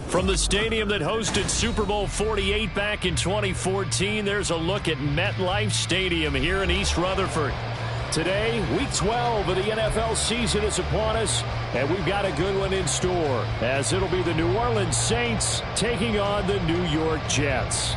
From the stadium that hosted Super Bowl 48 back in 2014, there's a look at MetLife Stadium here in East Rutherford. Today, Week 12 of the NFL season is upon us, and we've got a good one in store, as it'll be the New Orleans Saints taking on the New York Jets.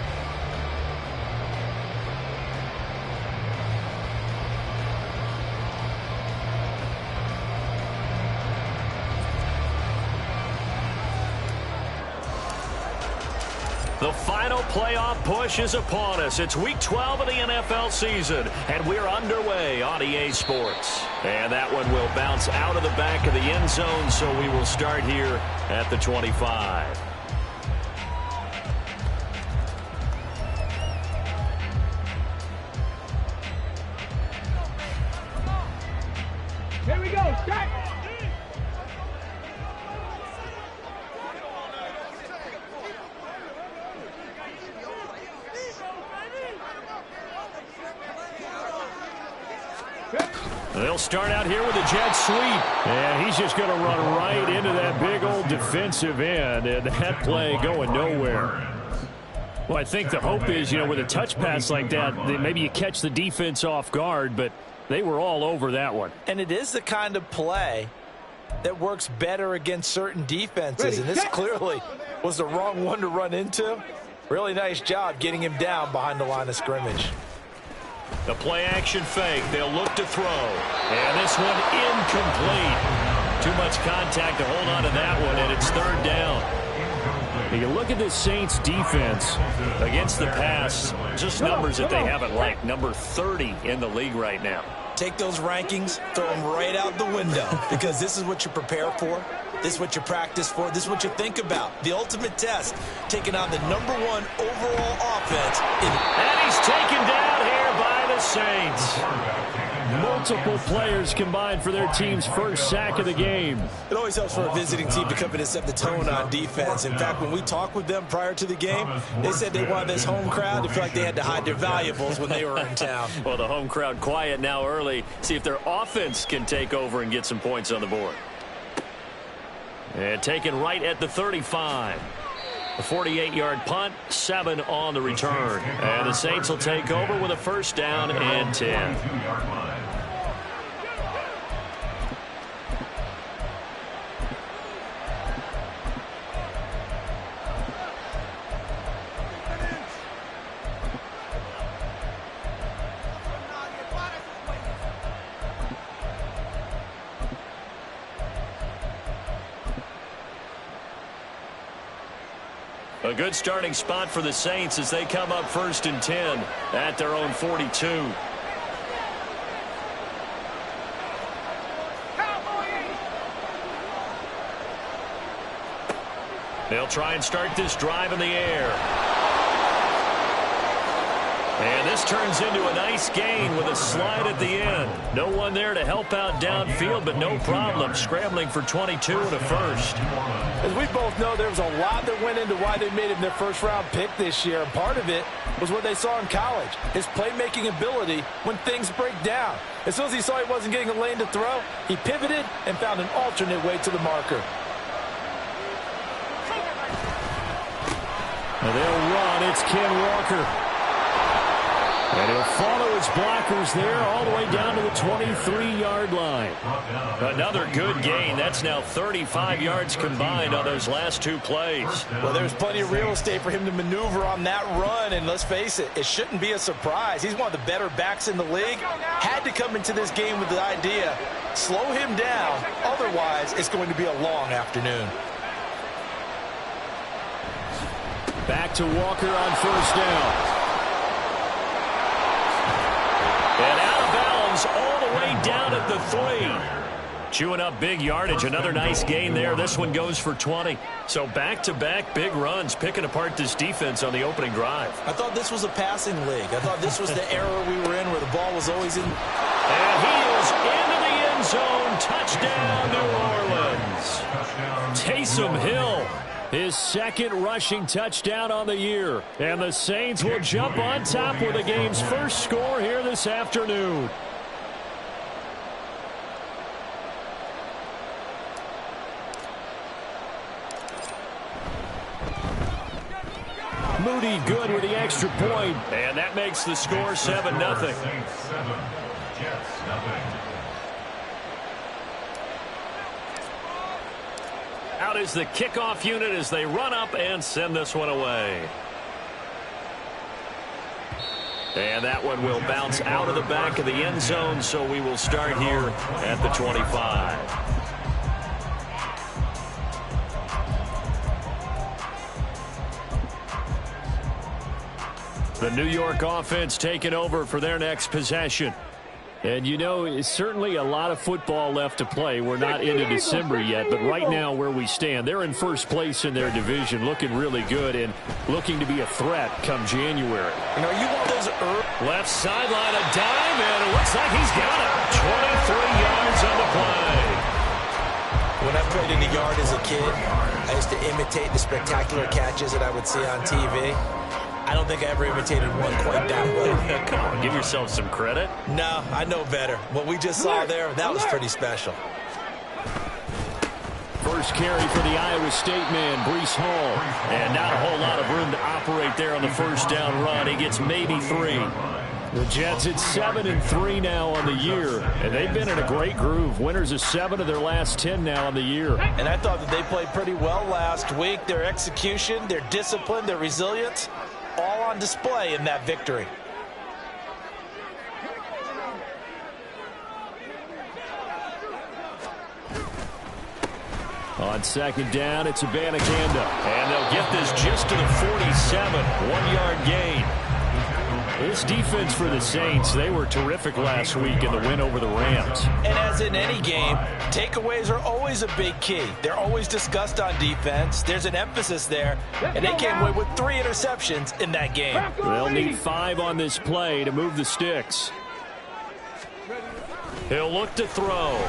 The final playoff push is upon us. It's Week 12 of the NFL season, and we're underway on EA Sports. And that one will bounce out of the back of the end zone, so we will start here at the 25. Here we go, start! They'll start out here with a jet sweep. And he's just going to run right into that big old defensive end. And that play going nowhere. Well, I think the hope is, with a touch pass like that, maybe you catch the defense off guard, but they were all over that one. And it is the kind of play that works better against certain defenses. And this clearly was the wrong one to run into. Really nice job getting him down behind the line of scrimmage. The play action fake. They'll look to throw. And this one incomplete. Too much contact to hold on to that one, and it's third down. You look at this Saints defense against the pass, just numbers that they haven't liked. Number 30 in the league right now. Take those rankings, throw them right out the window, because this is what you prepare for. This is what you practice for. This is what you think about. The ultimate test, taking on the number 1 overall offense. And he's taken down here by the Saints. Multiple players combined for their team's first sack of the game. It always helps for a visiting team to come in and set the tone on defense. In fact, when we talked with them prior to the game, they said they wanted this home crowd to feel like they had to hide their valuables when they were in town. Well, the home crowd quiet now early. See if their offense can take over and get some points on the board. And taken right at the 35. A 48-yard punt, 7 on the return. And the Saints will take over with a first down and 10. A good starting spot for the Saints as they come up first and 10 at their own 42. They'll try and start this drive in the air. And this turns into a nice gain with a slide at the end. No one there to help out downfield, but no problem. Scrambling for 22 and a first. As we both know, there was a lot that went into why they made him their first-round pick this year. And part of it was what they saw in college, his playmaking ability when things break down. As soon as he saw he wasn't getting a lane to throw, he pivoted and found an alternate way to the marker. And they'll run. It's Ken Walker. And he'll follow his blockers there all the way down to the 23-yard line. Another good gain. That's now 35 yards combined on those last 2 plays. Well, there's plenty of real estate for him to maneuver on that run. And let's face it, it shouldn't be a surprise. He's one of the better backs in the league. Had to come into this game with the idea, slow him down. Otherwise, it's going to be a long afternoon. Back to Walker on first down. And out of bounds all the way down at the 3. Chewing up big yardage. Another nice gain there. This one goes for 20. So back-to-back big runs, picking apart this defense on the opening drive. I thought this was a passing league. I thought this was the era we were in where the ball was always in. And he is into the end zone. Touchdown, New Orleans. Taysom Hill, his second rushing touchdown on the year. And the Saints will jump on top with the game's first score here this afternoon. Moody good with the extra point, and that makes the score 7-0. Out is the kickoff unit as they run up and send this one away. And that one will bounce out of the back of the end zone, so we will start here at the 25. The New York offense taking over for their next possession. And, you know, it's certainly a lot of football left to play. We're not into December yet, but right now where we stand, they're in first place in their division, looking really good and looking to be a threat come January. You know, you want those left sideline, a dime, and it looks like he's got it. 23 yards on the play. When I played in the yard as a kid, I used to imitate the spectacular catches that I would see on TV. I don't think I ever imitated one quite that well. Come on, give yourself some credit. No, I know better. What we just saw there, that was pretty special. First carry for the Iowa State man, Breece Hall. And not a whole lot of room to operate there on the first down run. He gets maybe 3. The Jets at 7-3 now on the year, and they've been in a great groove. Winners of 7 of their last 10 now on the year. And I thought that they played pretty well last week. Their execution, their discipline, their resilience, all on display in that victory. On second down, it's Abanikanda. And they'll get this just to the 47. 1-yard gain. This defense for the Saints, they were terrific last week in the win over the Rams. And as in any game, takeaways are always a big key. They're always discussed on defense. There's an emphasis there, and they came away with 3 interceptions in that game. They'll need 5 on this play to move the sticks. He'll look to throw.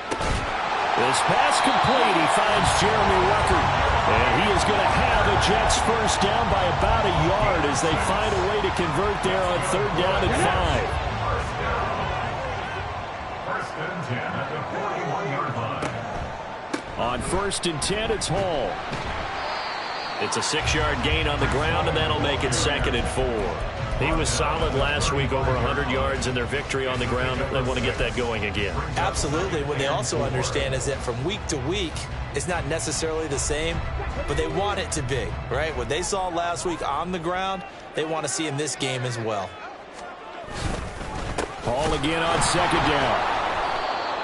This pass complete. He finds Jeremy Ruckert. And he is going to have the Jets first down by about a yard as they find a way to convert there on third down and 5. On first and 10, it's Hall. It's a 6-yard gain on the ground, and that'll make it 2nd and 4. He was solid last week, over 100 yards in their victory on the ground. They want to get that going again. Absolutely. What they also understand is that from week to week, it's not necessarily the same, but they want it to be, right? What they saw last week on the ground, they want to see in this game as well. Hall again on second down.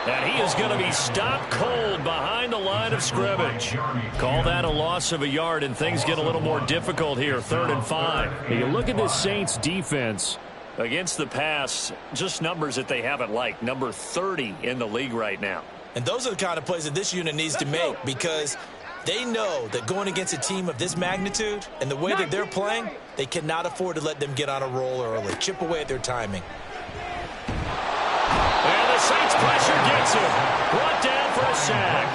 And he is going to be stopped cold behind the line of scrimmage. Call that a loss of a yard, and things get a little more difficult here, 3rd and 5. You look at this Saints defense against the pass, just numbers that they haven't liked. Number 30 in the league right now. And those are the kind of plays that this unit needs to make, because they know that going against a team of this magnitude and the way that they're playing, they cannot afford to let them get on a roll early. Chip away at their timing. And the Saints pressure gets him. Brought down for a sack.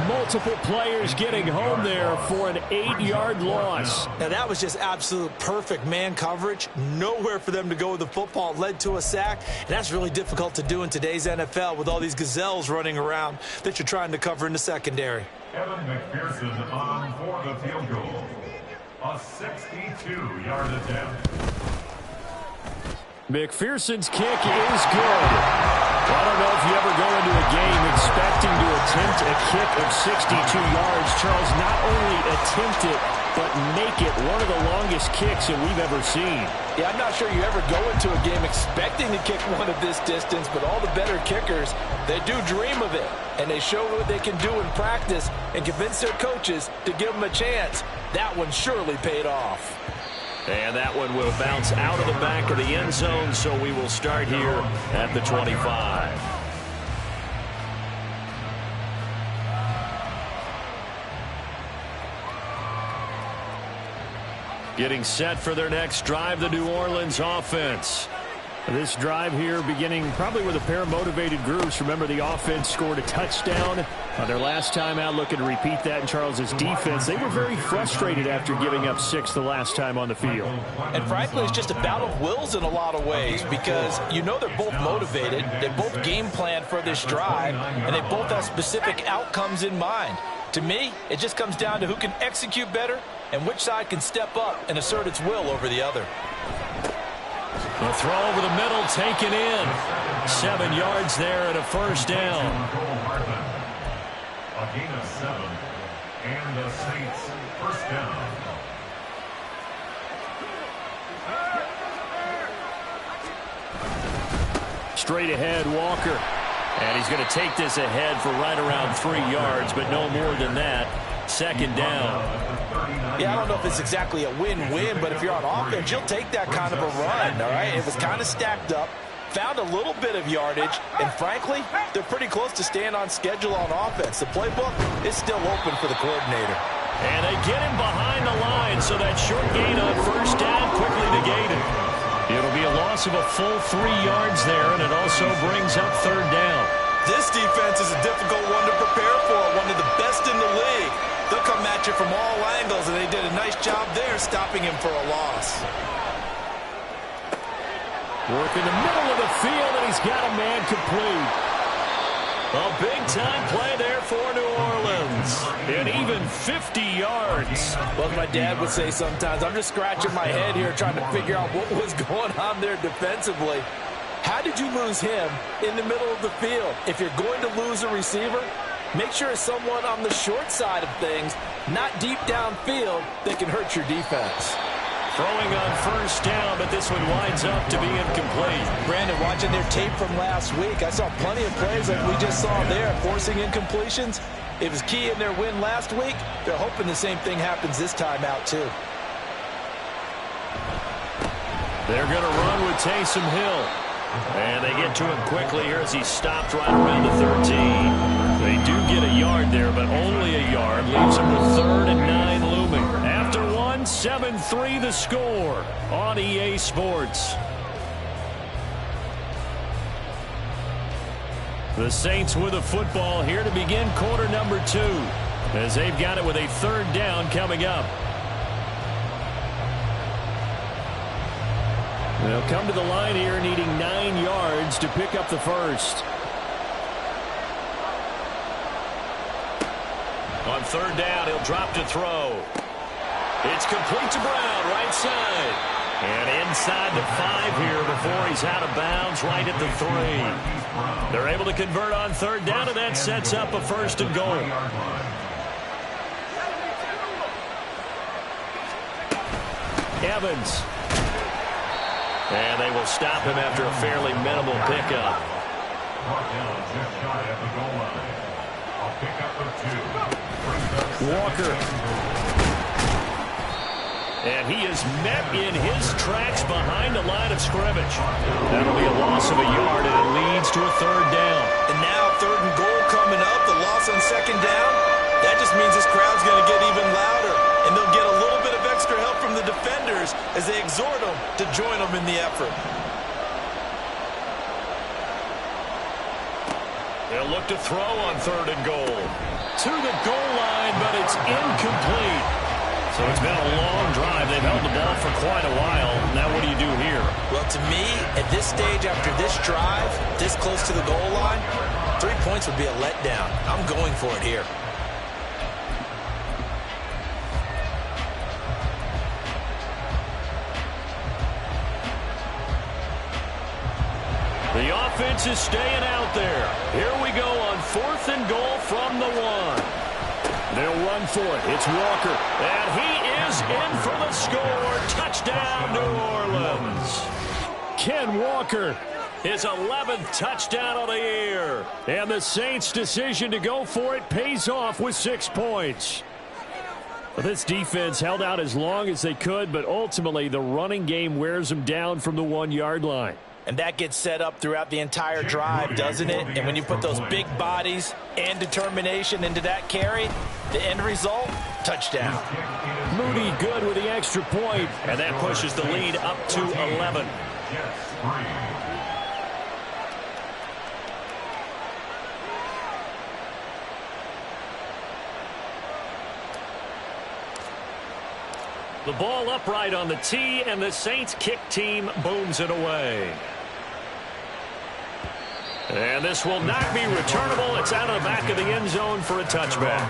Multiple players getting home there for an 8-yard loss. Now that was just absolute perfect man coverage. Nowhere for them to go with the football. Led to a sack. And that's really difficult to do in today's NFL with all these gazelles running around that you're trying to cover in the secondary. Evan McPherson on for the field goal. A 62-yard attempt. McPherson's kick is good. I don't know if you ever go into a game expecting to attempt a kick of 62 yards. Charles, not only attempt it, but make it one of the longest kicks that we've ever seen. Yeah, I'm not sure you ever go into a game expecting to kick one of this distance, but all the better kickers, they do dream of it. And they show what they can do in practice and convince their coaches to give them a chance. That one surely paid off. And that one will bounce out of the back of the end zone, so we will start here at the 25. Getting set for their next drive, the New Orleans offense. This drive here beginning probably with a pair of motivated groups. Remember, the offense scored a touchdown their last time out, looking to repeat that in Charles's defense. They were very frustrated after giving up 6 the last time on the field. And frankly, it's just a battle of wills in a lot of ways, because you know they're both motivated. They both game plan for this drive, and they both have specific outcomes in mind. To me, it just comes down to who can execute better and which side can step up and assert its will over the other. A throw over the middle, taken in. 7 yards there and a first down. A gain of 7, and the Saints first down. Straight ahead, Walker. And he's going to take this ahead for right around 3 yards, but no more than that. Second down. Yeah, I don't know if it's exactly a win-win, but if you're on offense, you'll take that kind of a run, all right? It was kind of stacked up, found a little bit of yardage, and frankly, they're pretty close to staying on schedule on offense. The playbook is still open for the coordinator. And they get him behind the line, so that short gain on first down quickly negated. It'll be a loss of a full 3 yards there, and it also brings up third down. This defense is a difficult one to prepare for, one of the best in the league. They'll come at you from all angles, and they did a nice job there stopping him for a loss. Work in the middle of the field, and he's got a man complete. A big-time play there for New Orleans. And even 50 yards. Well, as my dad would say sometimes, I'm just scratching my head here trying to figure out what was going on there defensively. How did you lose him in the middle of the field? If you're going to lose a receiver, make sure it's someone on the short side of things, not deep downfield, that can hurt your defense. Throwing on first down, but this one winds up to be incomplete. Brandon, watching their tape from last week, I saw plenty of plays like we just saw there, forcing incompletions. It was key in their win last week. They're hoping the same thing happens this time out, too. They're going to run with Taysom Hill. And they get to him quickly here as he stopped right around the 13. They do get a yard there, but only a yard. Leaves him with 3rd and 9 looming. After 1, 7-3 the score on EA Sports. The Saints with a football here to begin quarter number 2, as they've got it with a 3rd down coming up. They'll come to the line here needing 9 yards to pick up the first. On 3rd down, he'll drop to throw. It's complete to Brown, right side. And inside the 5 here before he's out of bounds, right at the 3. They're able to convert on 3rd down, and that sets up a 1st and goal. Evans. And they will stop him after a fairly minimal pickup. Walker. And he is met in his tracks behind the line of scrimmage. That'll be a loss of a yard, and it leads to a 3rd down. And now 3rd and goal coming up, the loss on 2nd down. That just means this crowd's going to get even louder, and they'll get a little bit of extra help from the defenders as they exhort them to join them in the effort. They'll look to throw on 3rd and goal. To the goal line, but it's incomplete. So it's been a long drive. They've held the ball for quite a while. Now what do you do here? Well, to me, at this stage after this drive, this close to the goal line, 3 points would be a letdown. I'm going for it here. The offense is staying out there. Here we go on 4th and goal from the 1. They'll run for it. It's Walker. And he is in for the score. Touchdown, New Orleans. Ken Walker, his 11th touchdown of the year. And the Saints' decision to go for it pays off with 6 points. This defense held out as long as they could, but ultimately the running game wears them down from the 1-yard line. And that gets set up throughout the entire drive, doesn't it? And when you put those big bodies and determination into that carry, the end result, touchdown. Moody good with the extra point, and that pushes the lead up to 11. The ball upright on the tee, and the Saints kick team booms it away. And this will not be returnable. It's out of the back of the end zone for a touchback.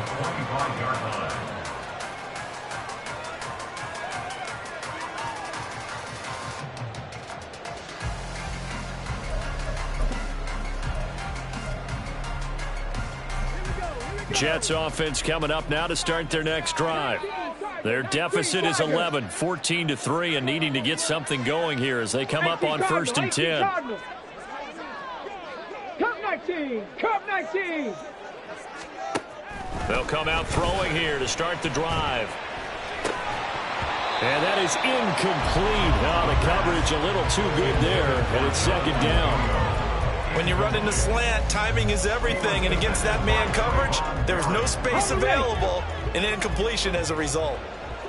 Jets offense coming up now to start their next drive. Their deficit is 11, 14-3, and needing to get something going here as they come up on 1st and 10. Cup 19. They'll come out throwing here to start the drive. And that is incomplete. Oh, the coverage a little too good there, and it's 2nd down. When you run in the slant, timing is everything, and against that man coverage, there's no space available, and incompletion as a result.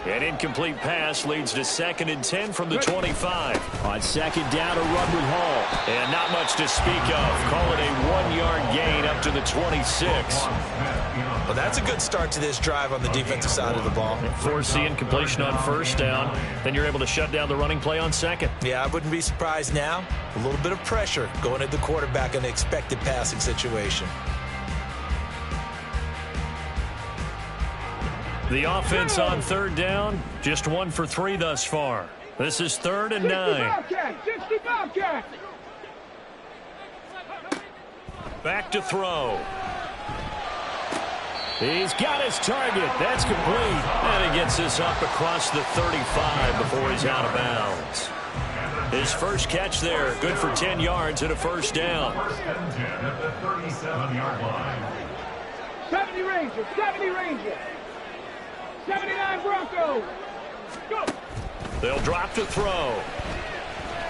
An incomplete pass leads to 2nd and 10 from the 25. On 2nd down, a run with Hall. And not much to speak of. Call it a 1-yard gain up to the 26. Well, that's a good start to this drive on the defensive side of the ball. Force the incompletion on 1st down. Then you're able to shut down the running play on 2nd. Yeah, I wouldn't be surprised now. A little bit of pressure going at the quarterback in the expected passing situation. The offense on 3rd down, just 1 for 3 thus far. This is 3rd and 9. Back to throw. He's got his target. That's complete. And he gets this up across the 35 before he's out of bounds. His first catch there, good for 10 yards and a 1st down. 1st and 10 at the 37-yard line. 70 Rangers, 70 Rangers. 79 Broncos. Go. They'll drop to throw.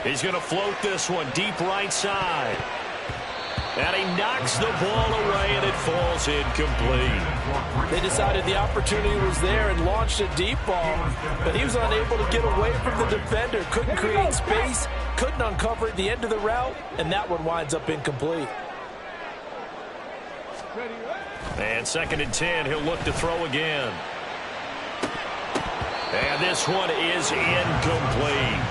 He's going to float this one deep right side. And he knocks the ball away, and it falls incomplete. They decided the opportunity was there and launched a deep ball, but he was unable to get away from the defender. Couldn't create space, couldn't uncover the end of the route, and that one winds up incomplete. And 2nd and 10, he'll look to throw again. And this one is incomplete.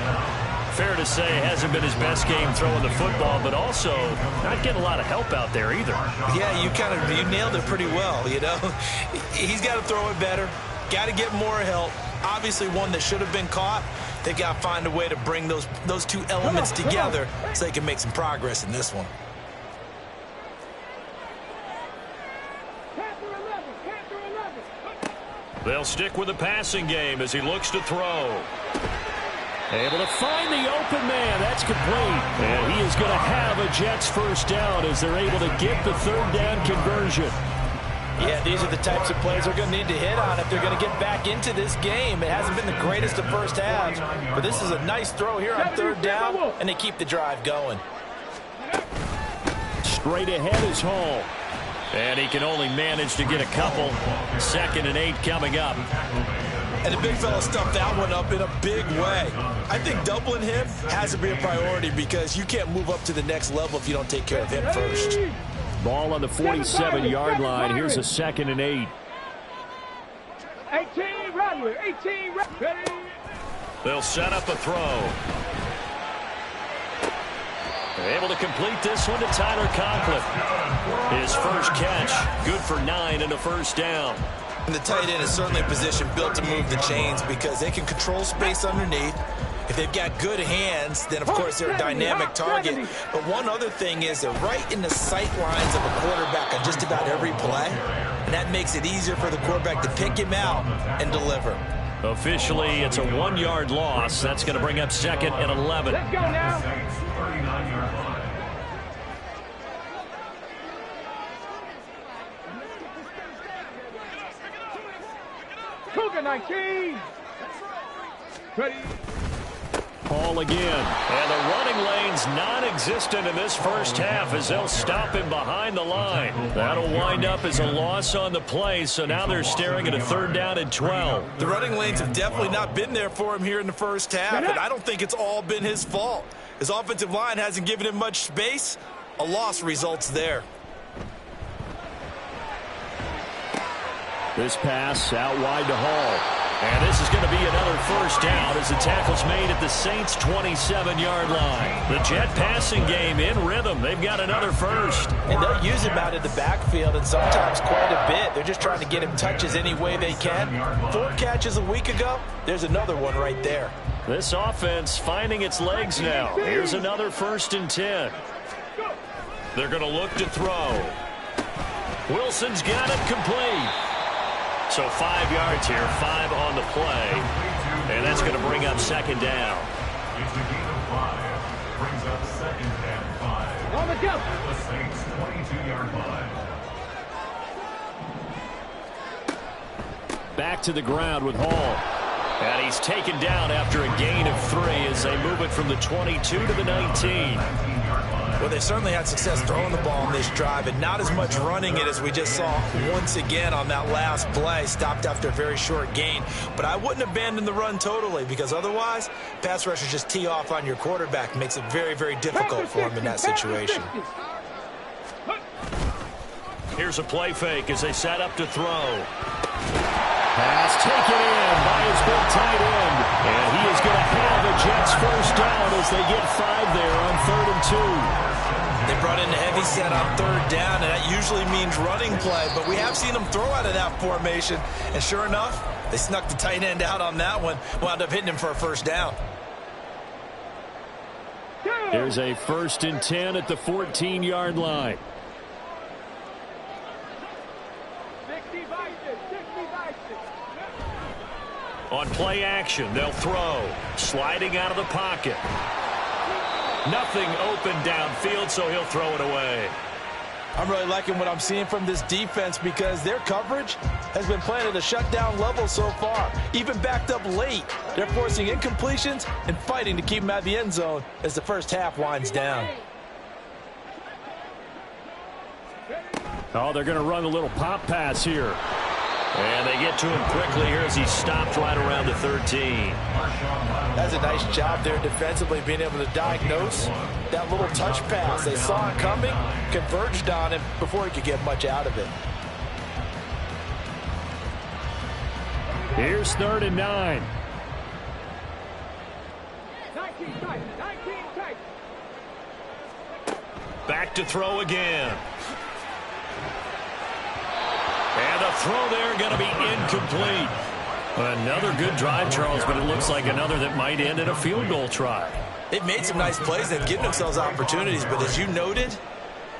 Fair to say, hasn't been his best game throwing the football, but also not getting a lot of help out there either. Yeah, you nailed it pretty well, you know. He's got to throw it better, got to get more help. Obviously one that should have been caught. They got to find a way to bring those two elements together so they can make some progress in this one. They'll stick with the passing game as he looks to throw. Able to find the open man. That's complete. And he is going to have a Jets 1st down as they're able to get the 3rd down conversion. Yeah, these are the types of plays they're going to need to hit on if they're going to get back into this game. It hasn't been the greatest of first halves, but this is a nice throw here on 3rd down, and they keep the drive going. Straight ahead is Hall. And he can only manage to get a couple. 2nd and 8 coming up. And the big fella stuffed that one up in a big way. I think doubling him has to be a priority because you can't move up to the next level if you don't take care of him first. Ball on the 47-yard line. Here's a 2nd and 8. 18, Radley. 18, ready. They'll set up a throw. They're able to complete this one to Tyler Conklin. His first catch, good for 9 and a 1st down. And the tight end is certainly a position built to move the chains because they can control space underneath. If they've got good hands, then, of course, they're a dynamic target. But one other thing is they're right in the sight lines of a quarterback on just about every play. and that makes it easier for the quarterback to pick him out and deliver. Officially, it's a 1-yard loss. That's going to bring up 2nd and 11. Let's go now. 39-yard line. Cougar 19. Ready. Ball again. And the running lane's non-existent in this first half as they'll stop him behind the line. That'll wind up as a loss on the play, so now they're staring at a 3rd down and 12. The running lanes have definitely not been there for him here in the first half, and I don't think it's all been his fault. His offensive line hasn't given him much space. A loss results there. This pass out wide to Hall. And this is going to be another 1st down as the tackle's made at the Saints' 27-yard line. The Jet passing game in rhythm. They've got another 1st. And they'll use him out of the backfield, and sometimes quite a bit. They're just trying to get him touches any way they can. 4 catches a week ago. There's another one right there. This offense finding its legs now. Here's another 1st and 10. They're going to look to throw. Wilson's got it complete. So 5 yards here, 5 on the play. And that's going to bring up 2nd down. It's a gain of 5. Brings up 2nd and 5. On the jump. At the Saints' 22-yard line. Back to the ground with Hall. And he's taken down after a gain of 3 as they move it from the 22 to the 19. Well, they certainly had success throwing the ball on this drive and not as much running it as we just saw once again on that last play. Stopped after a very short gain. But I wouldn't abandon the run totally because otherwise, pass rushers just tee off on your quarterback. Makes it very, very difficult for him in that situation. Here's a play fake as they set up to throw. Pass taken in by his big tight end. And he is going to have the Jets 1st down as they get 5 there on 3rd and 2. They brought in a heavy set on 3rd down, and that usually means running play. But we have seen them throw out of that formation. And sure enough, they snuck the tight end out on that one. Wound up hitting him for a 1st down. There's a 1st and 10 at the 14-yard line. On play action, they'll throw. Sliding out of the pocket. Nothing open downfield, so he'll throw it away. I'm really liking what I'm seeing from this defense because their coverage has been playing at a shutdown level so far. Even backed up late, they're forcing incompletions and fighting to keep them out of the end zone as the first half winds down. Oh, they're going to run a little pop pass here. And they get to him quickly here as he's stopped right around the 13. That's a nice job there defensively, being able to diagnose that little touch pass. They saw it coming, converged on him before he could get much out of it. Here's 3rd and 9. 19 tight. 19 tight. Back to throw again. And the throw there going to be incomplete. Another good drive, Charles, but it looks like another that might end in a field goal try. They've made some nice plays. They've given themselves opportunities, but as you noted,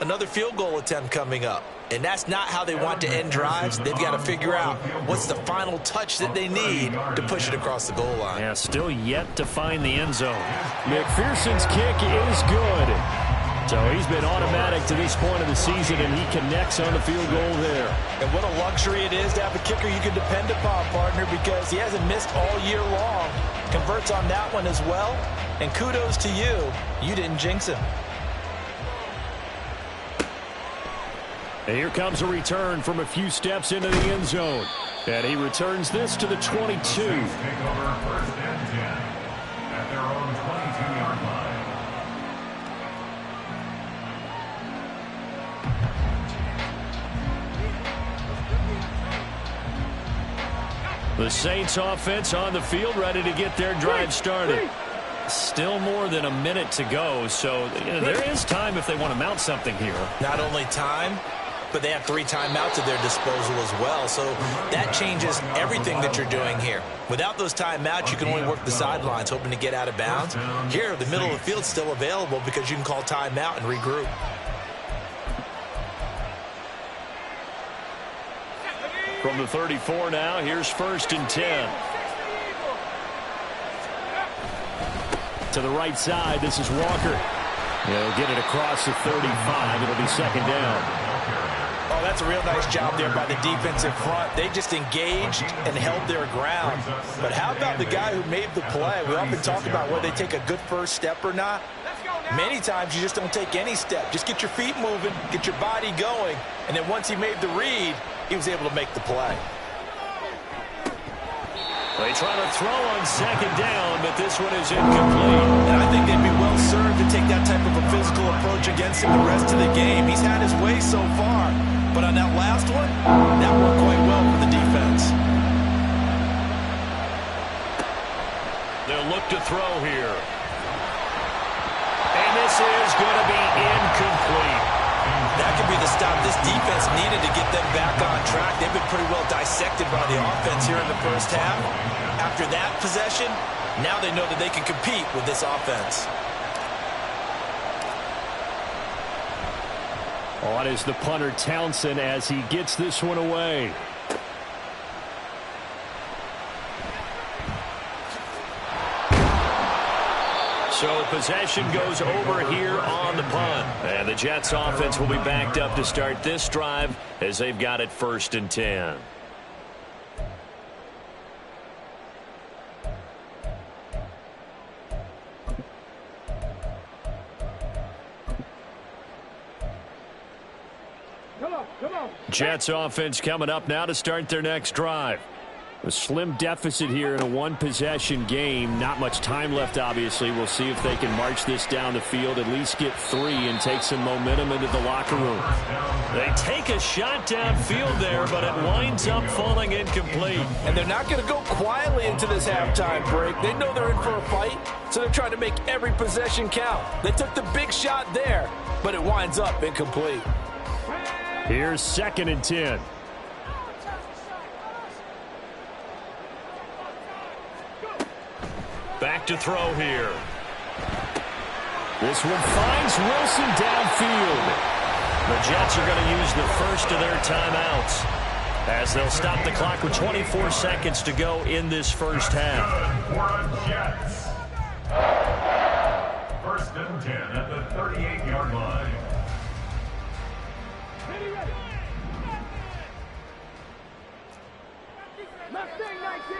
another field goal attempt coming up. And that's not how they want to end drives. They've got to figure out what's the final touch that they need to push it across the goal line. Yeah, still yet to find the end zone. McPherson's kick is good. So he's been automatic to this point of the season, and he connects on the field goal there. And what a luxury it is to have a kicker you can depend upon, partner, because he hasn't missed all year long. Converts on that one as well. And kudos to you. You didn't jinx him. And here comes a return from a few steps into the end zone. And he returns this to the 22. Take over 1st and 10 at their own 22-yard line. The Saints offense on the field, ready to get their drive started. Still more than a minute to go, so there is time if they want to mount something here. Not only time, but they have 3 timeouts at their disposal as well, so that changes everything that you're doing here. Without those timeouts, you can only work the sidelines, hoping to get out of bounds. Here, the middle of the field is still available because you can call timeout and regroup. From the 34 now, here's 1st and 10. To the right side, this is Walker. He'll get it across the 35. It'll be 2nd down. Oh, that's a real nice job there by the defensive front. They just engaged and held their ground. But how about the guy who made the play? We often talk about whether they take a good first step or not. Many times you just don't take any step. Just get your feet moving, get your body going, and then once he made the read, he was able to make the play. They try to throw on 2nd down, but this one is incomplete. And I think they'd be well served to take that type of a physical approach against him the rest of the game. He's had his way so far, but on that last one, that worked quite well for the defense. They'll look to throw here. And this is going to be incomplete. That could be the stop this defense needed to get them back on track. They've been pretty well dissected by the offense here in the first half. After that possession, now they know that they can compete with this offense. On is the punter Townsend as he gets this one away. So possession goes over here on the punt. And the Jets offense will be backed up to start this drive as they've got it 1st and 10. Come on. Jets offense coming up now to start their next drive. A slim deficit here in a one-possession game. Not much time left, obviously. We'll see if they can march this down the field, at least get 3 and take some momentum into the locker room. They take a shot downfield there, but it winds up falling incomplete. And they're not going to go quietly into this halftime break. They know they're in for a fight, so they're trying to make every possession count. They took the big shot there, but it winds up incomplete. Here's 2nd and 10. Back to throw here. This one finds Wilson downfield. The Jets are going to use the first of their timeouts as they'll stop the clock with 24 seconds to go in this first half. For Jets. 1st and 10 at the 38-yard line. Mustang 19.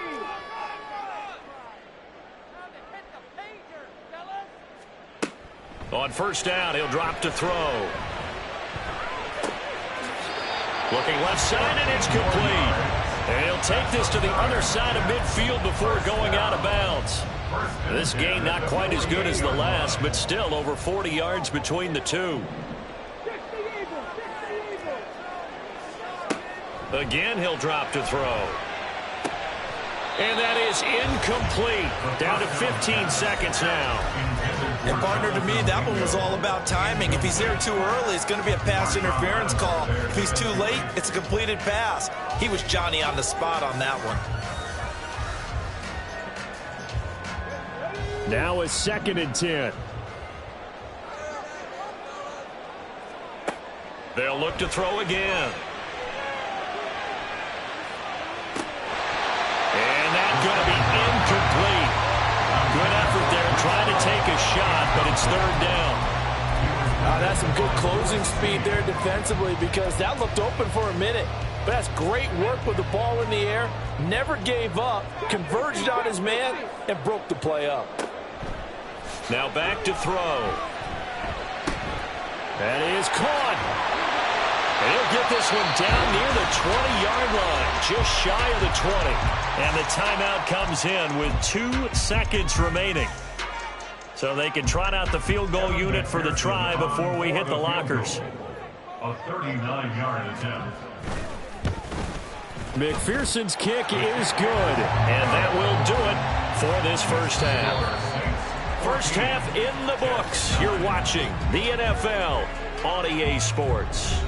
On 1st down, he'll drop to throw. Looking left side, and it's complete. And he'll take this to the other side of midfield before going out of bounds. This game not quite as good as the last, but still over 40 yards between the two. Again, he'll drop to throw. And that is incomplete. Down to 15 seconds now. And partner, to me, that one was all about timing. If he's there too early, it's going to be a pass interference call. If he's too late, it's a completed pass. He was Johnny on the spot on that one. Now a 2nd and 10. They'll look to throw again. And that's going to be incomplete. Good effort there, trying to take a shot, but it's 3rd down. That's some good closing speed there defensively, because that looked open for a minute. But that's great work with the ball in the air. Never gave up, converged on his man, and broke the play up. Now back to throw. That is caught. And he'll get this one down near the 20-yard line, just shy of the 20. And the timeout comes in with 2 seconds remaining. So they can trot out the field goal unit for the try before we hit the lockers. A 39-yard attempt. McPherson's kick is good. And that will do it for this first half. First half in the books. You're watching the NFL on EA Sports.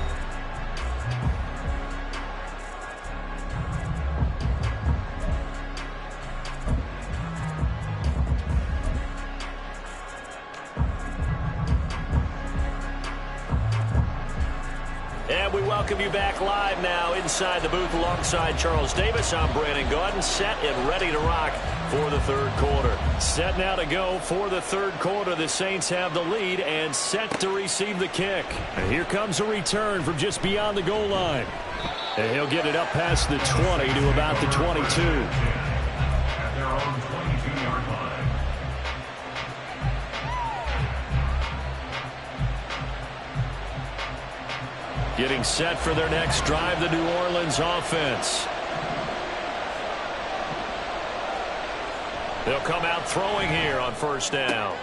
And we welcome you back live now inside the booth alongside Charles Davis. I'm Brandon Gaudin, set and ready to rock for the third quarter. Set now to go for the third quarter. The Saints have the lead and set to receive the kick. And here comes a return from just beyond the goal line. And he'll get it up past the 20 to about the 22. At their own 22-yard line. Getting set for their next drive, the New Orleans offense. They'll come out throwing here on first down.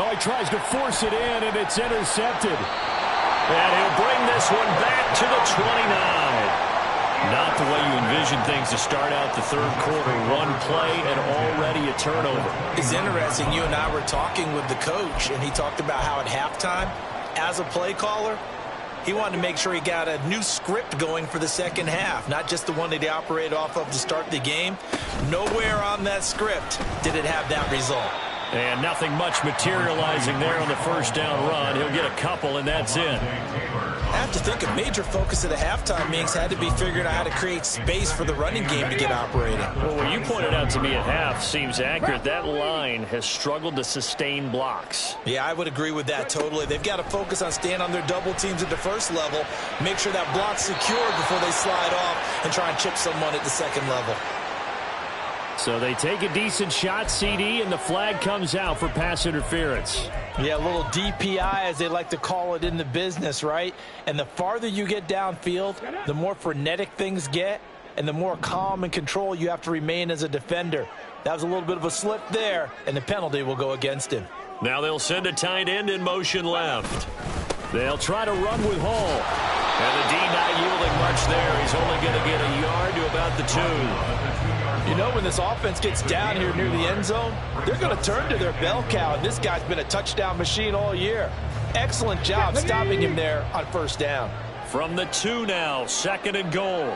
Oh, he tries to force it in, and it's intercepted. And he'll bring this one back to the 29. Not the way you envision things to start out the third quarter. One play and already a turnover. It's interesting. You and I were talking with the coach, and he talked about how at halftime, as a play caller, he wanted to make sure he got a new script going for the second half, not just the one that he operated off of to start the game. Nowhere on that script did it have that result. And nothing much materializing there on the first down run. He'll get a couple, and that's it. I have to think a major focus of the halftime meetings had to be figuring out how to create space for the running game to get operating. Well, what you pointed out to me at half seems accurate. That line has struggled to sustain blocks. Yeah, I would agree with that totally. They've got to focus on staying on their double teams at the first level, make sure that block's secure before they slide off and try and chip someone at the second level. So they take a decent shot, CD, and the flag comes out for pass interference. Yeah, a little DPI, as they like to call it in the business, right? And the farther you get downfield, the more frenetic things get, and the more calm and control you have to remain as a defender. That was a little bit of a slip there, and the penalty will go against him. Now they'll send a tight end in motion left. They'll try to run with Hall. And the D not yielding much there. He's only going to get a yard to about the 2. You know, when this offense gets down here near the end zone, they're going to turn to their bell cow, and this guy's been a touchdown machine all year. Excellent job stopping him there on first down. From the 2 now, second and goal.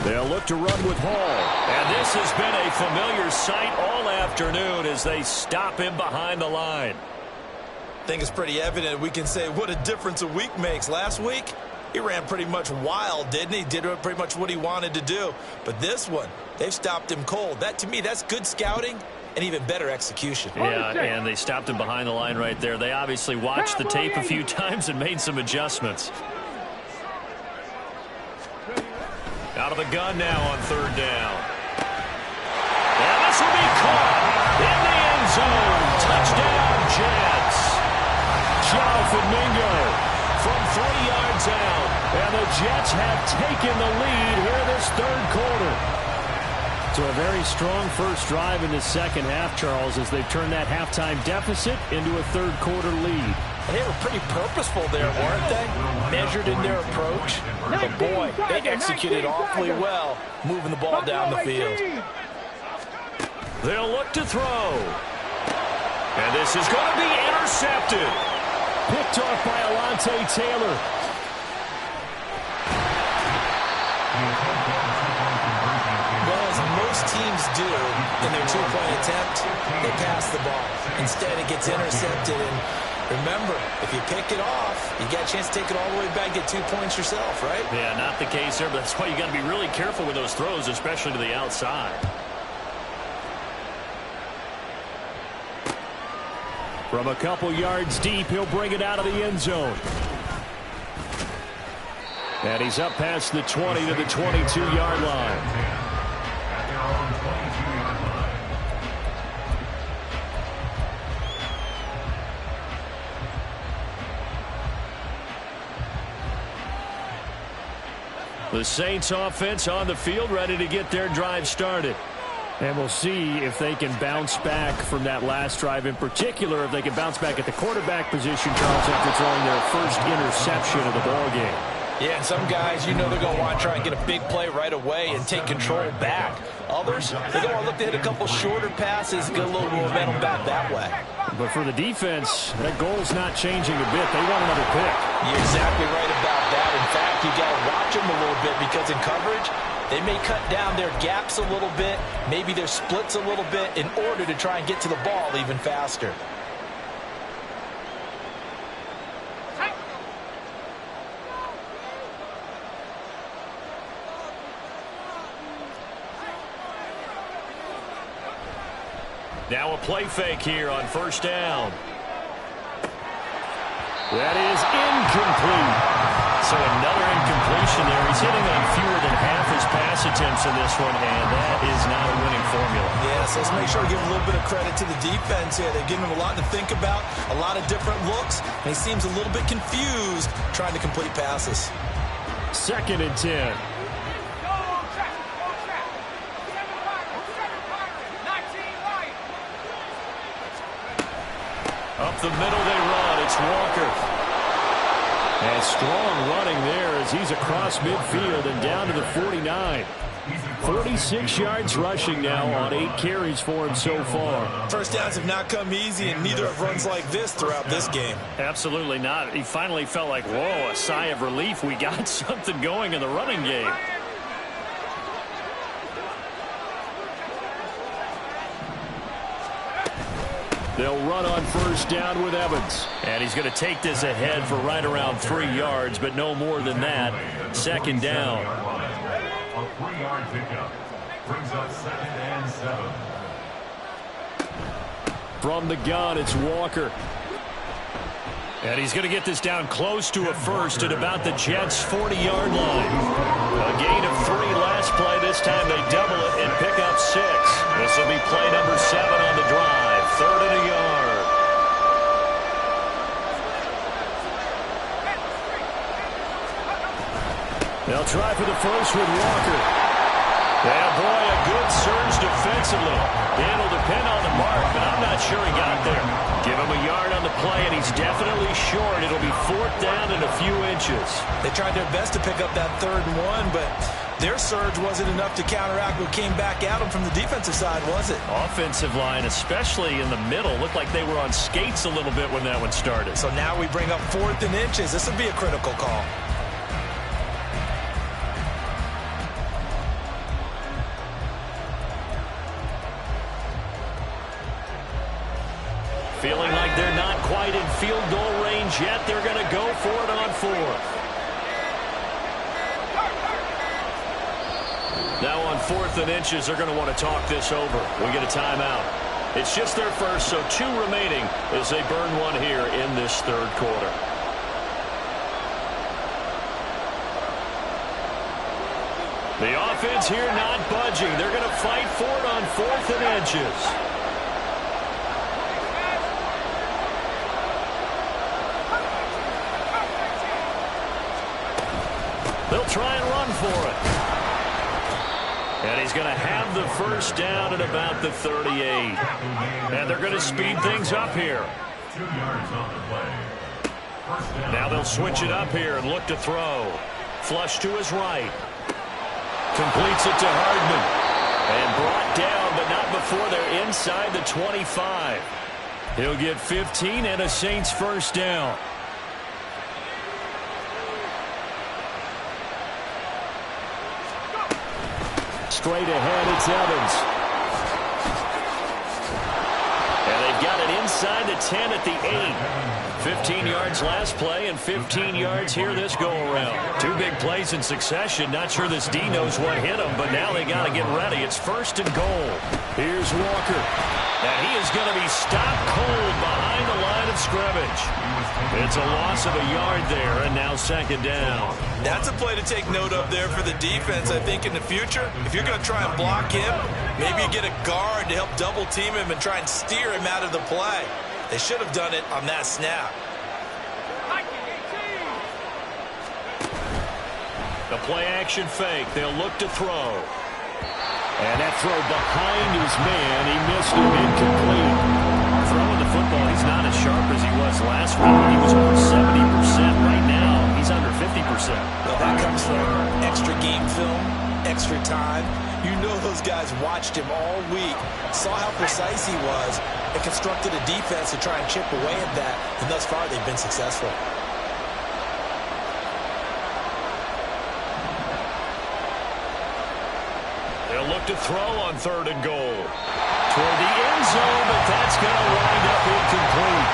They'll look to run with Hall. And this has been a familiar sight all afternoon as they stop him behind the line. I think it's pretty evident we can say what a difference a week makes. Last week, he ran pretty much wild, didn't he? Did pretty much what he wanted to do. But this one, they've stopped him cold. That, to me, that's good scouting and even better execution. Yeah, and they stopped him behind the line right there. They obviously watched the tape a few times and made some adjustments. Out of the gun now on third down. And this will be caught in the end zone. Touchdown, Jets. Jonathan Mingo from 3 yards out. And the Jets have taken the lead here this third quarter. So a very strong first drive in the second half, Charles, as they've turned that halftime deficit into a third quarter lead. And they were pretty purposeful there, weren't they? Measured in their approach. But boy, they executed awfully well, moving the ball down the field. They'll look to throw. And this is going to be intercepted. Picked off by Alontae Taylor. Well, as most teams do in their two-point attempt, they pass the ball. Instead, it gets intercepted. And remember, if you pick it off, you got a chance to take it all the way back, get 2 points yourself, right? Yeah, not the case there, but that's why you got to be really careful with those throws, especially to the outside. From a couple yards deep, he'll bring it out of the end zone. And he's up past the 20 to the 22-yard line. At their own 22-yard line. The Saints offense on the field, ready to get their drive started. And we'll see if they can bounce back from that last drive, in particular, if they can bounce back at the quarterback position, Charles, after throwing their first interception of the ballgame. Yeah, and some guys, you know they're going to want to try and get a big play right away and take control back. Others, they're going to look to hit a couple shorter passes and get a little momentum back that way. But for the defense, that goal's not changing a bit. They want another pick. You're exactly right about that. In fact, you got to watch them a little bit because in coverage, they may cut down their gaps a little bit, maybe their splits a little bit in order to try and get to the ball even faster. play fake here on first down. That is incomplete. So another incompletion there. He's hitting on fewer than half his pass attempts in this one, and that is not a winning formula. Yes, let's make sure to give a little bit of credit to the defense here. They've given him a lot to think about, a lot of different looks, and he seems a little bit confused trying to complete passes. 2nd and 10. Up the middle they run. It's Walker. And strong running there as he's across midfield and down to the 49. 46 yards rushing now on 8 carries for him so far. First downs have not come easy, and neither have runs like this throughout this game. Absolutely not. He finally felt like, whoa, a sigh of relief. We got something going in the running game. They'll run on first down with Evans. And he's going to take this ahead for right around 3 yards, but no more than that. 2nd down. A 3-yard pickup brings up 2nd and 7. From the gun, it's Walker. And he's going to get this down close to a first at about the Jets' 40-yard line. A gain of 3 last play. This time they double it and pick up 6. This will be play number 7 on the drive. 3rd and a yard. They'll try for the first with Walker. Yeah, boy, a good surge defensively. Dan will depend on the mark, but I'm not sure he got there. Give him a yard on the play, and he's definitely short. It'll be 4th down and a few inches. They tried their best to pick up that 3rd and 1, but their surge wasn't enough to counteract what came back at them from the defensive side, was it? Offensive line, especially in the middle, looked like they were on skates a little bit when that one started. So now we bring up 4th and inches. This would be a critical call. Feeling like they're not quite in field goal range yet. They're going to go for it on 4th. Now on 4th and inches, they're going to want to talk this over. We get a timeout. It's just their first, so 2 remaining as they burn one here in this 3rd quarter. The offense here not budging. They're going to fight for it on 4th and inches. They'll try and run for it. And he's going to have the first down at about the 38. And they're going to speed things up here. 2 yards on the play. First down. Now they'll switch it up here and look to throw. Flush to his right. Completes it to Hardman. And brought down, but not before they're inside the 25. He'll get 15 and a Saints first down. Straight ahead, it's Evans. And they've got it inside the 10 at the 8. 15 yards last play and 15 yards here this go-around. 2 big plays in succession. Not sure this D knows what hit him, but now they got to get ready. It's 1st and goal. Here's Walker. And he is going to be stopped cold behind the line of scrimmage. It's a loss of a yard there, and now 2nd down. That's a play to take note of there for the defense. I think in the future, if you're going to try and block him, maybe you get a guard to help double team him and try and steer him out of the play. They should have done it on that snap. The play action fake. They'll look to throw. And that throw behind his man. He missed it, incomplete. Throwing the football, he's not as sharp as he was last week. He was over 70%. Right now, he's under 50%. Well, that comes from extra game film, extra time. You know those guys watched him all week, saw how precise he was, and constructed a defense to try and chip away at that. And thus far, they've been successful. They'll look to throw on 3rd and goal. Toward the end zone, but that's going to wind up incomplete.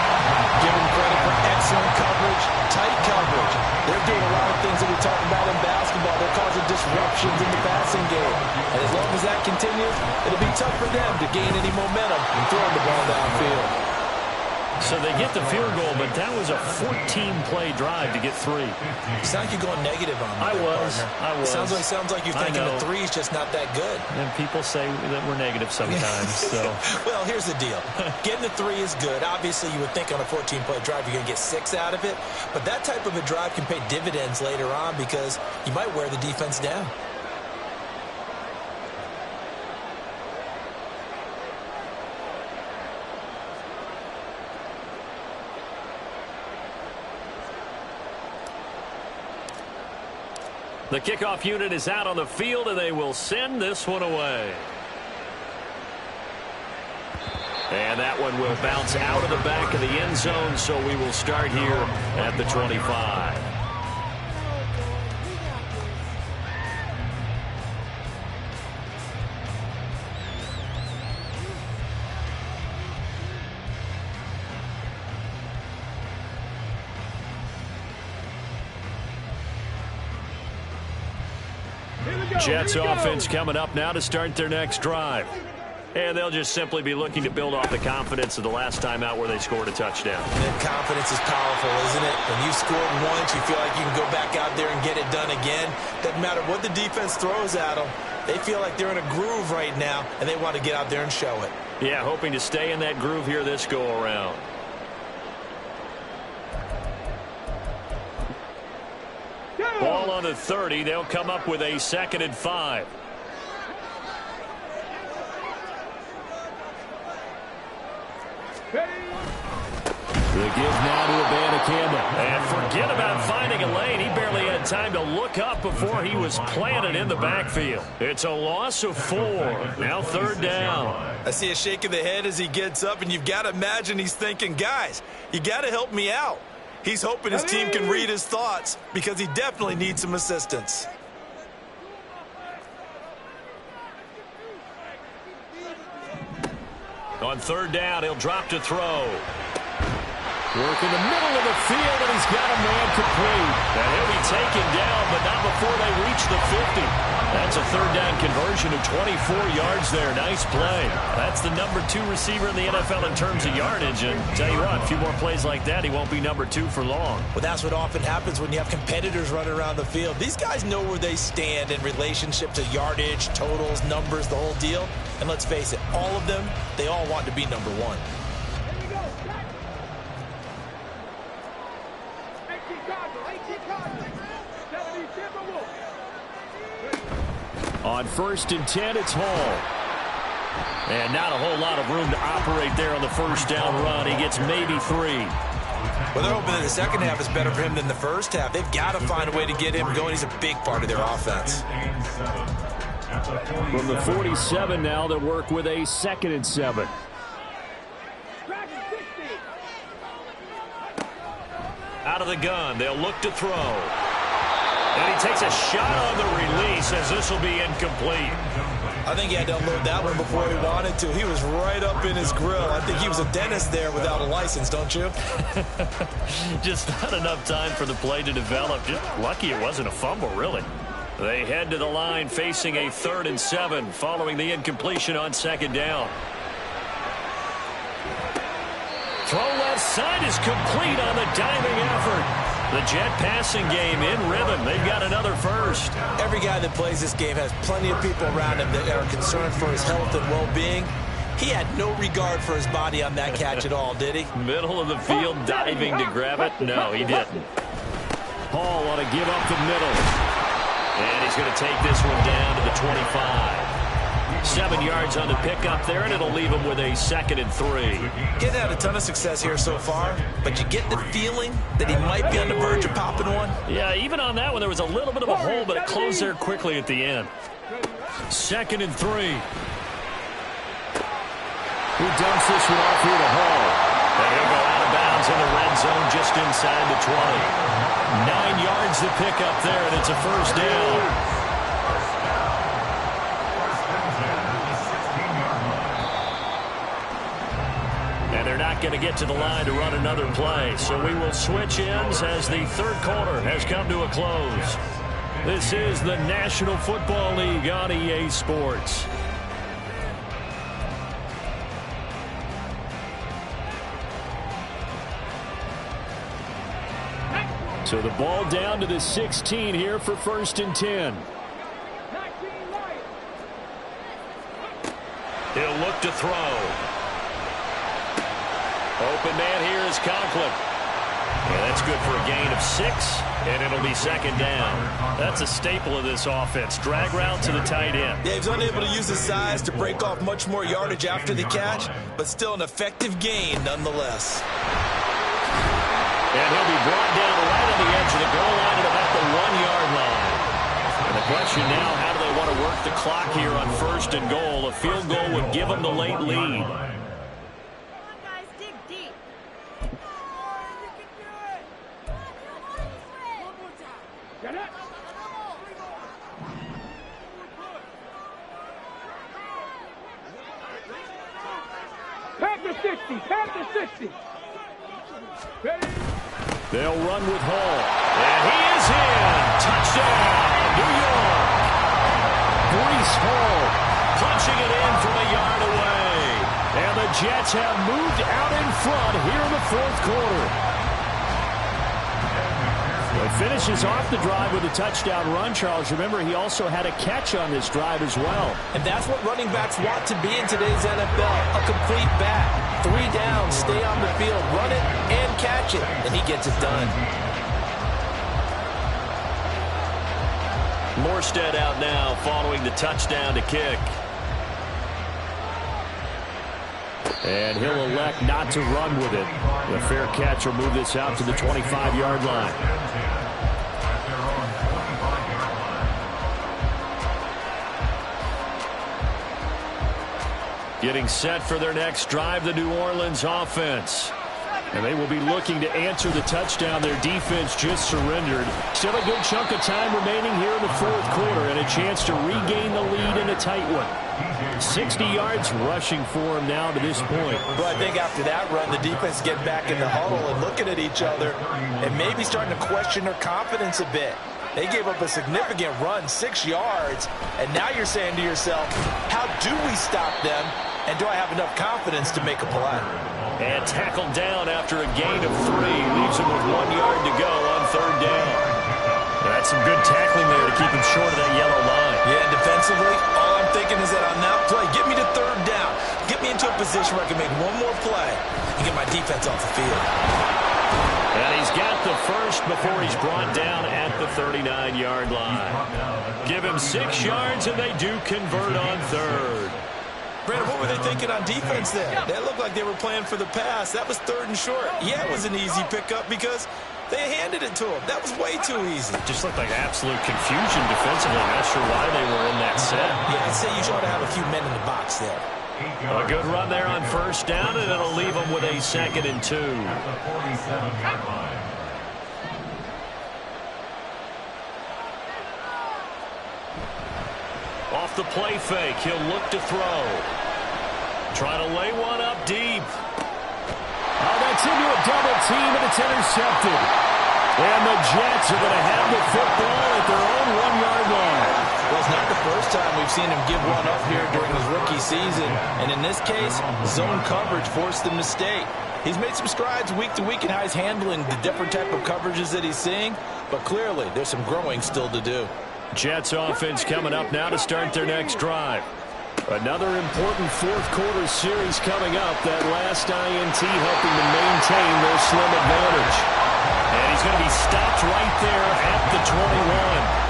Give them credit for excellent coverage, tight coverage. They're doing a lot of things that we talk about in basketball. They're causing disruption interceptions in the passing game. And as long as that continues, it'll be tough for them to gain any momentum throwing the ball downfield. So they get the field goal, but that was a 14-play drive to get 3. You sound like you're going negative on me. I was. Sounds like you're thinking the 3 is just not that good. And people say that we're negative sometimes. So. Well, here's the deal. Getting the 3 is good. Obviously, you would think on a 14-play drive you're going to get 6 out of it. But that type of a drive can pay dividends later on because you might wear the defense down. The kickoff unit is out on the field, and they will send this one away. And that one will bounce out of the back of the end zone, so we will start here at the 25. Jets offense coming up now to start their next drive. And they'll just simply be looking to build off the confidence of the last time out where they scored a touchdown. And confidence is powerful, isn't it? When you scored once, you feel like you can go back out there and get it done again. Doesn't matter what the defense throws at them. They feel like they're in a groove right now, and they want to get out there and show it. Yeah, hoping to stay in that groove here this go-around. Ball on the 30. They'll come up with a 2nd and 5. The give now to Campbell. And forget about finding a lane. He barely had time to look up before he was planted in the backfield. It's a loss of 4. Now 3rd down. I see a shake of the head as he gets up, and you've got to imagine he's thinking, guys, you got to help me out. He's hoping his team can read his thoughts because he definitely needs some assistance. On 3rd down, he'll drop to throw. Work in the middle of the field, and he's got a man complete. And he'll be taken down, but not before they reach the 50. That's a 3rd down conversion of 24 yards there. Nice play. That's the number 2 receiver in the NFL in terms of yardage. And tell you what, a few more plays like that, he won't be number 2 for long. Well, that's what often happens when you have competitors running around the field. These guys know where they stand in relationship to yardage, totals, numbers, the whole deal. And let's face it, all of them, they all want to be number 1. On 1st and 10, it's Hall. And not a whole lot of room to operate there on the 1st down run. He gets maybe 3. Well, they're hoping that the second half is better for him than the first half. They've got to find a way to get him going. He's a big part of their offense. From the 47 now, they'll work with a 2nd and 7. Out of the gun, they'll look to throw. And he takes a shot on the release as this will be incomplete. I think he had to unload that one before he wanted to. He was right up in his grill. I think he was a dentist there without a license, don't you? Just not enough time for the play to develop. Just lucky it wasn't a fumble, really. They head to the line facing a 3rd and 7 following the incompletion on 2nd down. Throw left side is complete on the diving effort. The Jet passing game in rhythm. They've got another first. Every guy that plays this game has plenty of people around him that are concerned for his health and well-being. He had no regard for his body on that catch at all, did he? Middle of the field, diving to grab it. No, he didn't. Hall want to give up the middle. And he's going to take this one down to the 25. 7 yards on the pickup there, and it'll leave him with a 2nd and 3. Getting had a ton of success here so far, but you get the feeling that he might be on the verge of popping one. Yeah, even on that one, there was a little bit of a hole, but it closed there quickly at the end. 2nd and 3. He dumps this one off here to Hall. And he'll go out of bounds in the red zone just inside the 20. 9 yards to pick up there, and it's a 1st down. They're not going to get to the line to run another play. So we will switch ends as the 3rd quarter has come to a close. This is the National Football League on EA Sports. So the ball down to the 16 here for 1st and 10. He'll look to throw. Open man here is Conklin. Yeah, that's good for a gain of 6, and it'll be 2nd down. That's a staple of this offense. Drag route to the tight end. Yeah, he's unable to use his size to break off much more yardage after the catch, but still an effective gain nonetheless. And he'll be brought down right on the edge of the goal line at about the 1-yard line. And the question now, how do they want to work the clock here on 1st and goal? A field goal would give them the late lead. Panther 60, Panther 60. Ready? They'll run with Hall. And he is in. Touchdown, New York. Breece Hall punching it in from a yard away. And the Jets have moved out in front here in the 4th quarter. It finishes off the drive with a touchdown run, Charles. Remember, he also had a catch on this drive as well. And that's what running backs want to be in today's NFL, a complete back. 3 downs, stay on the field, run it, and catch it, and he gets it done. Morstead out now following the touchdown to kick. And he'll elect not to run with it. The fair catch will move this out to the 25-yard line. Getting set for their next drive, the New Orleans offense. And they will be looking to answer the touchdown their defense just surrendered. Still a good chunk of time remaining here in the 4th quarter and a chance to regain the lead in a tight one. 60 yards rushing for him now to this point. Well, I think after that run, the defense get back in the huddle and looking at each other and maybe starting to question their confidence a bit. They gave up a significant run, 6 yards, and now you're saying to yourself, how do we stop them, and do I have enough confidence to make a play? And tackled down after a gain of 3. Leaves him with 1 yard to go on 3rd down. That's some good tackling there to keep him short of that yellow line. Yeah, defensively, all I'm thinking is that on that play, get me to 3rd down. Get me into a position where I can make one more play and get my defense off the field. And he's got the first before he's brought down at the 39-yard line. Give him 6 yards, and they do convert on 3rd. Brandon, what were they thinking on defense there? That looked like they were playing for the pass. That was 3rd and short. Yeah, it was an easy pickup because they handed it to him. That was way too easy. Just looked like absolute confusion defensively. Not sure why they were in that set. Yeah, I'd say you ought to have a few men in the box there. A good run there on 1st down, and it'll leave them with a 2nd and 2. Off the play fake, he'll look to throw. Try to lay one up deep. Oh, that's into a double team, and it's intercepted. And the Jets are going to have the football at their own 1-yard line. Well, it's not the first time we've seen him give one up here during his rookie season. And in this case, zone coverage forced the mistake. He's made some strides week to week in how he's handling the different type of coverages that he's seeing. But clearly, there's some growing still to do. Jets offense coming up now to start their next drive. Another important 4th quarter series coming up. That last INT helping to maintain their slim advantage. And he's going to be stopped right there at the 21.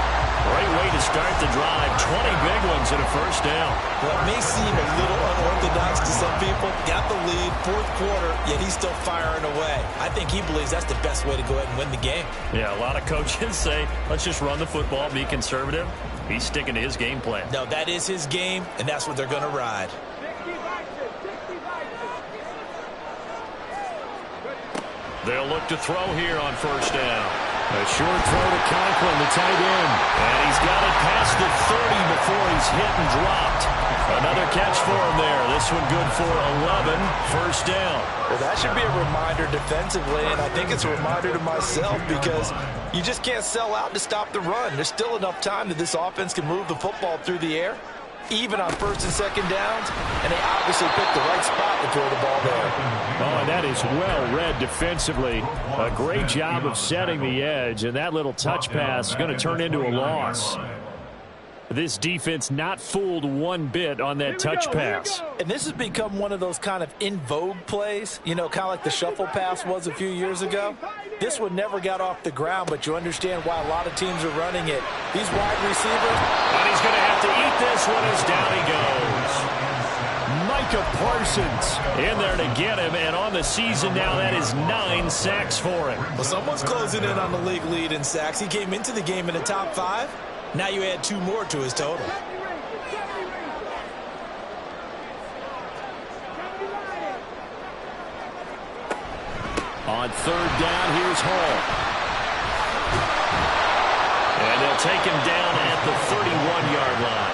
Great way to start the drive. 20 big ones and a 1st down. Well, it may seem a little unorthodox to some people. Got the lead, 4th quarter, yet he's still firing away. I think he believes that's the best way to go ahead and win the game. Yeah, a lot of coaches say, let's just run the football, be conservative. He's sticking to his game plan. No, that is his game, and that's what they're going to ride. They'll look to throw here on 1st down. A short throw to Conklin, the tight end. And he's got it past the 30 before he's hit and dropped. Another catch for him there. This one good for 11. First down. Well, that should be a reminder defensively, and I think it's a reminder to myself because you just can't sell out to stop the run. There's still enough time that this offense can move the football through the air, even on first and second downs, and they obviously picked the right spot to throw the ball there. Oh, and that is well read defensively. A great job of setting the edge, and that little touch pass is going to turn into a loss. This defense not fooled one bit on that touch pass. And this has become one of those kind of in vogue plays, you know, kind of like the shuffle pass was a few years ago. This one never got off the ground, but you understand why a lot of teams are running it. These wide receivers. And he's going to have to eat this one as down he goes. Micah Parsons in there to get him, and on the season now, that is 9 sacks for him. Well, someone's closing in on the league lead in sacks. He came into the game in the top 5. Now you add 2 more to his total. On third down, here's Hall. And they'll take him down at the 31-yard line.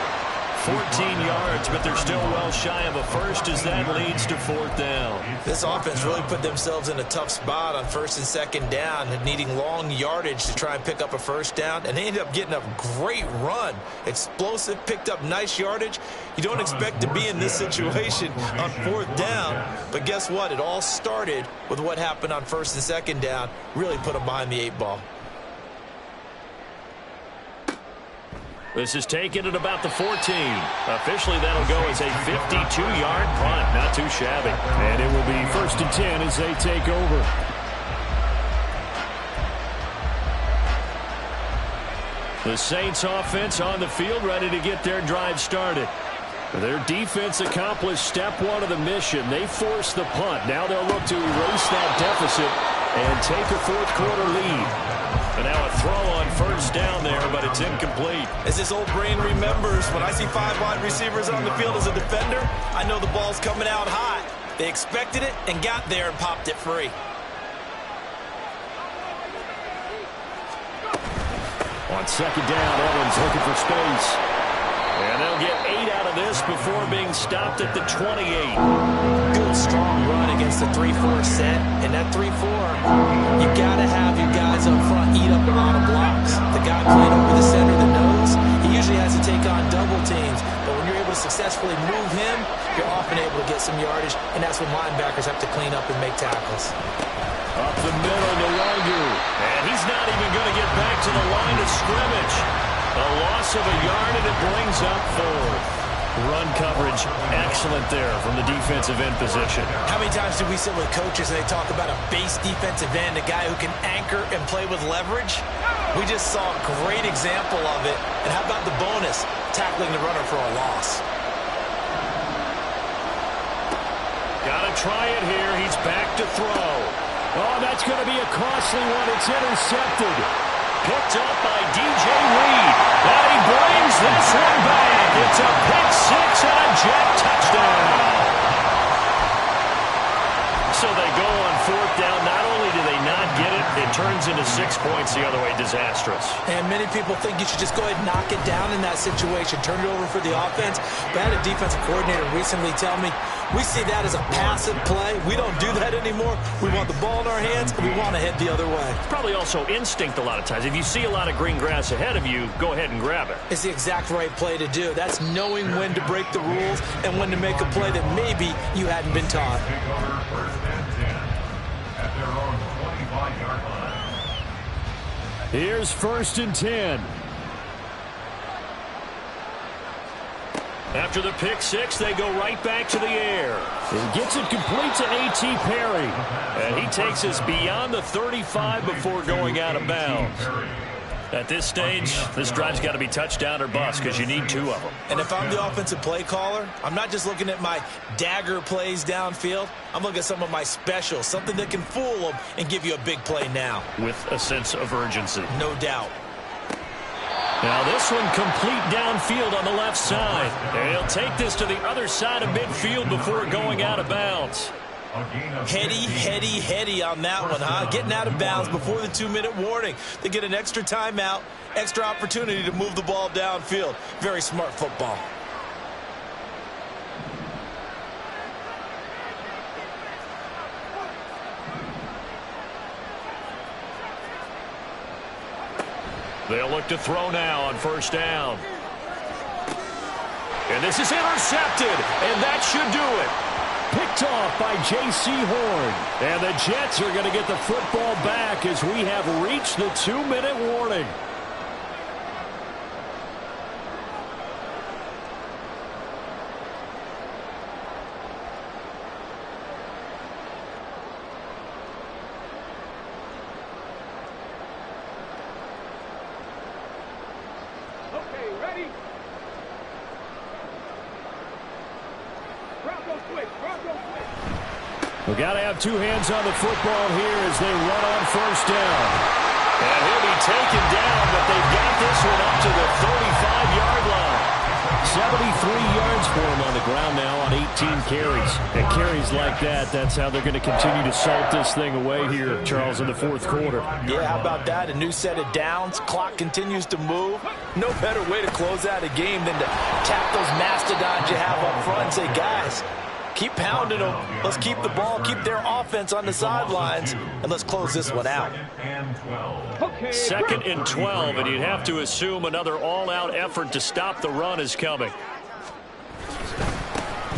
14 yards, but they're still well shy of a first as that leads to fourth down. This offense really put themselves in a tough spot on first and second down, needing long yardage to try and pick up a first down, and they ended up getting a great run. Explosive, picked up nice yardage. You don't expect to be in this situation on fourth down, but guess what? It all started with what happened on first and second down. Really put them behind the 8 ball. This is taken at about the 14. Officially, that'll go as a 52-yard punt. Not too shabby. And it will be first and 10 as they take over. The Saints offense on the field, ready to get their drive started. Their defense accomplished step 1 of the mission. They forced the punt. Now they'll look to erase that deficit and take a fourth-quarter lead. And now a throw on first down there, but it's incomplete. As this old brain remembers, when I see 5 wide receivers on the field as a defender, I know the ball's coming out hot. They expected it and got there and popped it free. On second down, Evans looking for space. And they'll get 8 out of this before being stopped at the 28. Good, strong run against the 3-4 set. And that 3-4, you got to have your guys up front eat up a lot of blocks. The guy playing over the center, the nose, he usually has to take on double teams. But when you're able to successfully move him, you're often able to get some yardage. And that's when linebackers have to clean up and make tackles. Up the middle to Longu. And he's not even going to get back to the line of scrimmage. A loss of a yard, and it brings up 4. Run coverage, excellent there from the defensive end position. How many times do we sit with coaches and they talk about a base defensive end, a guy who can anchor and play with leverage? We just saw a great example of it. And how about the bonus, tackling the runner for a loss? Got to try it here. He's back to throw. Oh, that's going to be a costly one. It's intercepted. Picked up by DJ Reed. And he brings this one back. It's a pick 6 and a jet touchdown. So they go on fourth down. Not only do they not get it, it turns into 6 points the other way. Disastrous. And many people think you should just go ahead and knock it down in that situation. Turn it over for the offense. But I had a defensive coordinator recently tell me, we see that as a passive play. We don't do that anymore. We want the ball in our hands, and we want to head the other way. It's probably also instinct a lot of times. If you see a lot of green grass ahead of you, go ahead and grab it. It's the exact right play to do. That's knowing when to break the rules and when to make a play that maybe you hadn't been taught. Here's first and 10. After the pick 6, they go right back to the air. He gets it complete to A.T. Perry. And he takes us beyond the 35 before going out of bounds. At this stage, this drive's got to be touchdown or bust because you need 2 of them. And if I'm the offensive play caller, I'm not just looking at my dagger plays downfield. I'm looking at some of my specials, something that can fool them and give you a big play now. With a sense of urgency. No doubt. Now this one complete downfield on the left side. And he'll take this to the other side of midfield before going out of bounds. Heady on that one, huh? Getting out of bounds before the 2-minute warning. They get an extra timeout, extra opportunity to move the ball downfield. Very smart football. They'll look to throw now on first down. And this is intercepted, and that should do it. Picked off by J.C. Horn. And the Jets are going to get the football back as we have reached the 2-minute warning. We've got to have two hands on the football here as they run on first down. And he'll be taken down, but they've got this one up to the 35-yard line. 73 yards for him on the ground now on 18 carries. And carries like that, that's how they're going to continue to salt this thing away here, Charles, in the fourth quarter. Yeah, how about that? A new set of downs. Clock continues to move. No better way to close out a game than to tap those mastodons you have up front and say, guys, keep pounding them. Let's keep the ball, keep their offense on the sidelines, and let's close this one out. 2nd and 12, and you'd have to assume another all-out effort to stop the run is coming.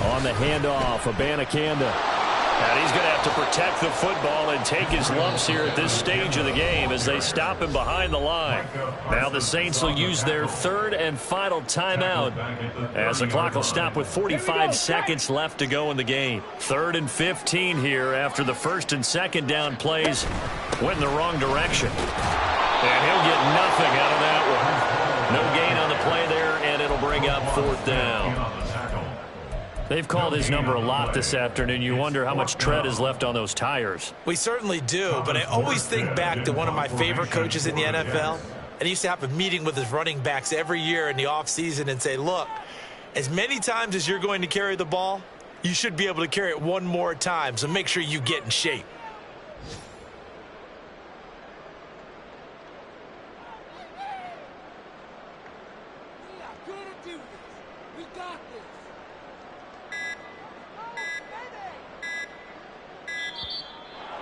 On the handoff, Abanikanda. And he's going to have to protect the football and take his lumps here at this stage of the game as they stop him behind the line. Now the Saints will use their 3rd and final timeout as the clock will stop with 45 seconds left to go in the game. 3rd and 15 here after the 1st and 2nd down plays went in the wrong direction. And he'll get nothing out of that one. No gain on the play there, and it'll bring up 4th down. They've called his number a lot this afternoon. You wonder how much tread is left on those tires. We certainly do, but I always think back to one of my favorite coaches in the NFL. And he used to have a meeting with his running backs every year in the offseason and say, look, as many times as you're going to carry the ball, you should be able to carry it one more time, so make sure you get in shape.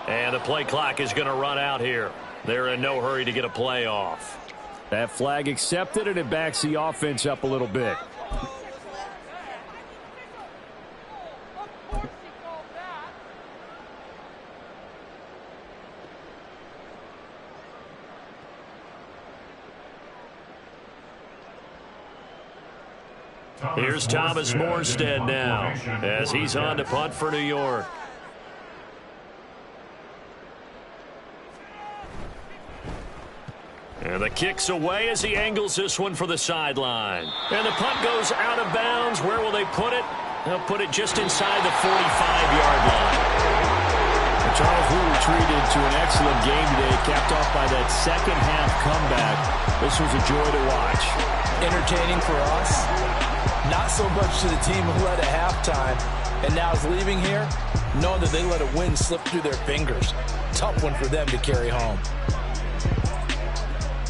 And the play clock is going to run out here. They're in no hurry to get a play off. That flag accepted, and it backs the offense up a little bit. Here's Thomas Morstead now as he's on to punt for New York. And the kick's away as he angles this one for the sideline. And the punt goes out of bounds. Where will they put it? They'll put it just inside the 45-yard line. And Charles, we were treated to an excellent game today, capped off by that second-half comeback. This was a joy to watch. Entertaining for us. Not so much to the team who led at halftime and now is leaving here, knowing that they let a win slip through their fingers. Tough one for them to carry home.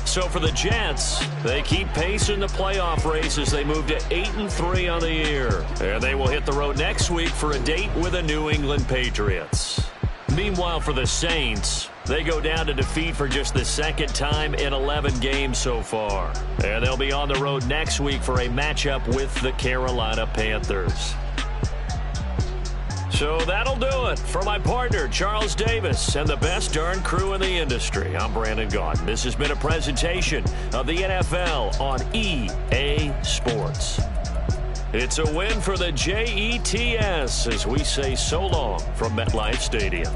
So for the Jets, they keep pace in the playoff race as they move to 8-3 on the year. And they will hit the road next week for a date with the New England Patriots. Meanwhile, for the Saints, they go down to defeat for just the 2nd time in 11 games so far. And they'll be on the road next week for a matchup with the Carolina Panthers. So that'll do it. For my partner, Charles Davis, and the best darn crew in the industry, I'm Brandon Gaudin. This has been a presentation of the NFL on EA Sports. It's a win for the Jets as we say so long from MetLife Stadium.